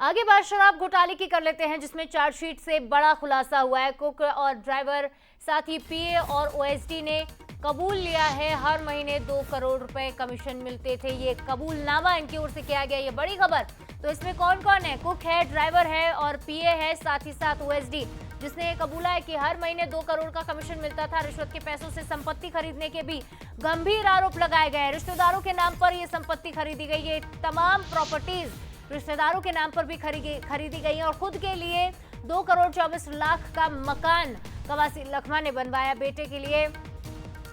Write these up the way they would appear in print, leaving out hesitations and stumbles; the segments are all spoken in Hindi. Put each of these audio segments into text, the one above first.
आगे बात शराब घोटाले की कर लेते हैं, जिसमें चार्जशीट से बड़ा खुलासा हुआ है। कुक और ड्राइवर साथ ही पीए और ओएसडी ने कबूल लिया है हर महीने 2 करोड़ रुपए कमीशन मिलते थे। ये कबूलनामा इनकी ओर से किया गया, ये बड़ी खबर। तो इसमें कौन कौन है? कुक है, ड्राइवर है और पीए है, साथ ही साथ ओएसडी, जिसने ये कबूला है कि हर महीने 2 करोड़ का कमीशन मिलता था। रिश्वत के पैसों से संपत्ति खरीदने के भी गंभीर आरोप लगाए गए। रिश्तेदारों के नाम पर ये संपत्ति खरीदी गई। ये तमाम प्रॉपर्टीज रिश्तेदारों के नाम पर भी खरीदी गई हैं और खुद के लिए 2 करोड़ 24 लाख का मकान कवासी लखमा ने बनवाया। बेटे के लिए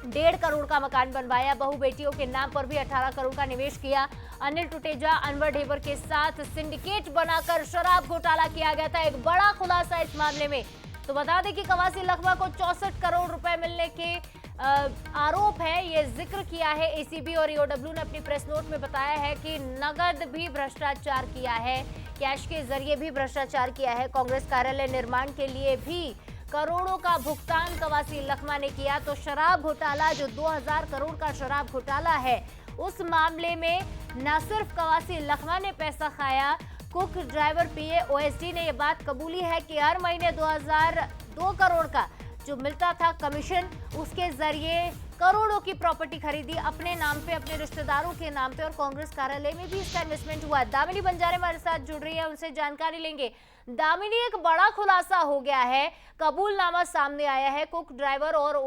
1.5 करोड़ का मकान बनवाया। बहू बेटियों के नाम पर भी 18 करोड़ का निवेश किया। अनिल टुटेजा, अनवर ढेबर के साथ सिंडिकेट बनाकर शराब घोटाला किया गया था। एक बड़ा खुलासा इस मामले में। तो बता दें कि कवासी लखमा को 64 करोड़ रुपए मिलने के आरोप है। ये जिक्र किया है एसीबी और ईओडब्ल्यू ने अपनी प्रेस नोट में बताया है कि नगद भी भ्रष्टाचार किया है, कैश के जरिए भी भ्रष्टाचार किया है। कांग्रेस कार्यालय निर्माण के लिए भी करोड़ों का भुगतान कवासी लखमा ने किया। तो शराब घोटाला, जो 2000 करोड़ का शराब घोटाला है, उस मामले में न सिर्फ कवासी लखमा ने पैसा खाया, कुक, ड्राइवर, पीए, ओएसडी ने यह बात कबूली है कि हर महीने 2 करोड़ का जो मिलता था कमीशन, उसके जरिए करोड़ों की प्रॉपर्टी खरीदी अपने नाम पे, अपने रिश्तेदारों के नाम पे, और कांग्रेस कार्यालय में भी इसका इन्वेस्टमेंट हुआ। दामिनी बंजारे हमारे साथ जुड़ रही है, उनसे जानकारी लेंगे। दामिनी, एक बड़ा खुलासा हो गया है, कबूलनामा सामने आया है। कुक, ड्राइवर और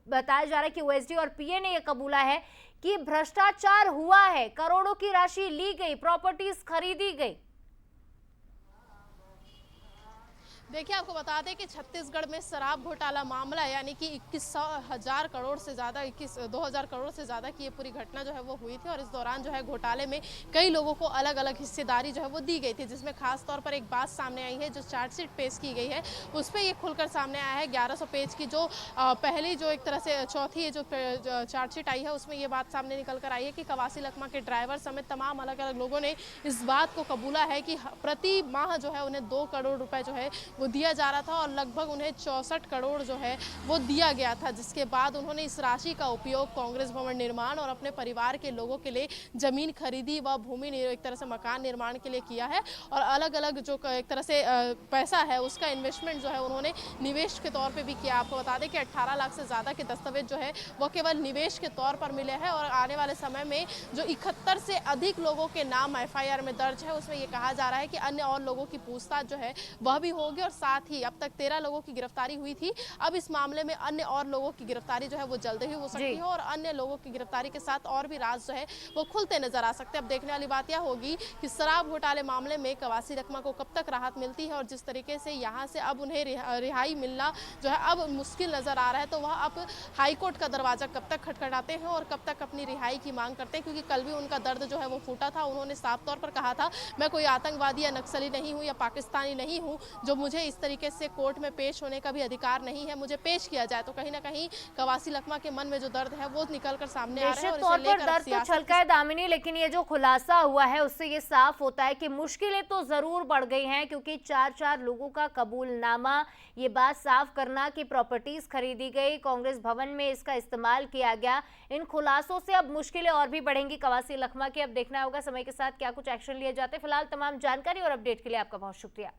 बताया जा रहा है कि ओएसडी और पीए ने यह कबूला है कि भ्रष्टाचार हुआ है, करोड़ों की राशि ली गई, प्रॉपर्टीज खरीदी गई। देखिए, आपको बता दें कि छत्तीसगढ़ में शराब घोटाला मामला यानी कि 21,000 करोड़ से ज़्यादा 2000 करोड़ से ज़्यादा की ये पूरी घटना जो है वो हुई थी। और इस दौरान जो है घोटाले में कई लोगों को अलग अलग हिस्सेदारी जो है वो दी गई थी, जिसमें खास तौर पर एक बात सामने आई है। जो चार्जशीट पेश की गई है उस पर ये खुलकर सामने आया है। 1100 पेज की जो पहली जो एक तरह से चौथी जो चार्जशीट आई है, उसमें ये बात सामने निकल कर आई है कि कवासी लखमा के ड्राइवर समेत तमाम अलग अलग लोगों ने इस बात को कबूला है कि प्रति माह जो है उन्हें 2 करोड़ रुपए जो है वो दिया जा रहा था और लगभग उन्हें 64 करोड़ जो है वो दिया गया था। जिसके बाद उन्होंने इस राशि का उपयोग कांग्रेस भवन निर्माण और अपने परिवार के लोगों के लिए जमीन खरीदी व भूमि एक तरह से मकान निर्माण के लिए किया है। और अलग अलग जो एक तरह से पैसा है उसका इन्वेस्टमेंट जो है उन्होंने निवेश के तौर पर भी किया। आपको बता दें कि 18 लाख से ज़्यादा के दस्तावेज जो है वो केवल निवेश के तौर पर मिले हैं। और आने वाले समय में जो 71 से अधिक लोगों के नाम एफआईआर में दर्ज है, उसमें ये कहा जा रहा है कि अन्य और लोगों की पूछताछ जो है वह भी होगी। और साथ ही अब तक 13 लोगों की गिरफ्तारी हुई थी। अब इस मामले में अन्य और लोगों की गिरफ्तारी जो है वो जल्द ही हो सकती है और अन्य लोगों की गिरफ्तारी के साथ और भी राज जो है वो खुलते नजर आ सकते हैं। अब देखने वाली बात यह होगी कि शराब घोटाले मामले में कवासी लखमा को कब तक राहत मिलती है और जिस तरीके से यहाँ से अब उन्हें रिहाई मिलना जो है अब मुश्किल नजर आ रहा है, तो वह अब हाईकोर्ट का दरवाजा कब तक खटखटाते हैं और कब तक अपनी रिहाई की मांग करते हैं। क्योंकि कल भी उनका दर्द जो है वो फूटा था। उन्होंने साफ तौर पर कहा था, मैं कोई आतंकवादी या नक्सली नहीं हूँ या पाकिस्तानी नहीं हूँ जो मुझे इस तरीके से कोर्ट में पेश होने का भी अधिकार नहीं है, मुझे पेश किया जाए। तो कहीं ना कहीं कवासी लखमा के मन में जो दर्द है वो निकल कर सामने आ रहा है। और इसे लेकर दर्द तो छलका है दामिनी, लेकिन ये जो खुलासा हुआ है उससे ये साफ होता है कि मुश्किलें तो जरूर बढ़ गई हैं, क्योंकि 4 लोगों का कबूलनामा, ये बात साफ करना कि प्रॉपर्टीज खरीदी गई, कांग्रेस भवन में इसका इस्तेमाल किया गया, इन खुलासों से अब मुश्किलें और भी बढ़ेंगी कवासी लखमा की। अब देखना होगा समय के साथ क्या कुछ एक्शन लिए जाते हैं। फिलहाल तमाम जानकारी और अपडेट के लिए आपका बहुत शुक्रिया।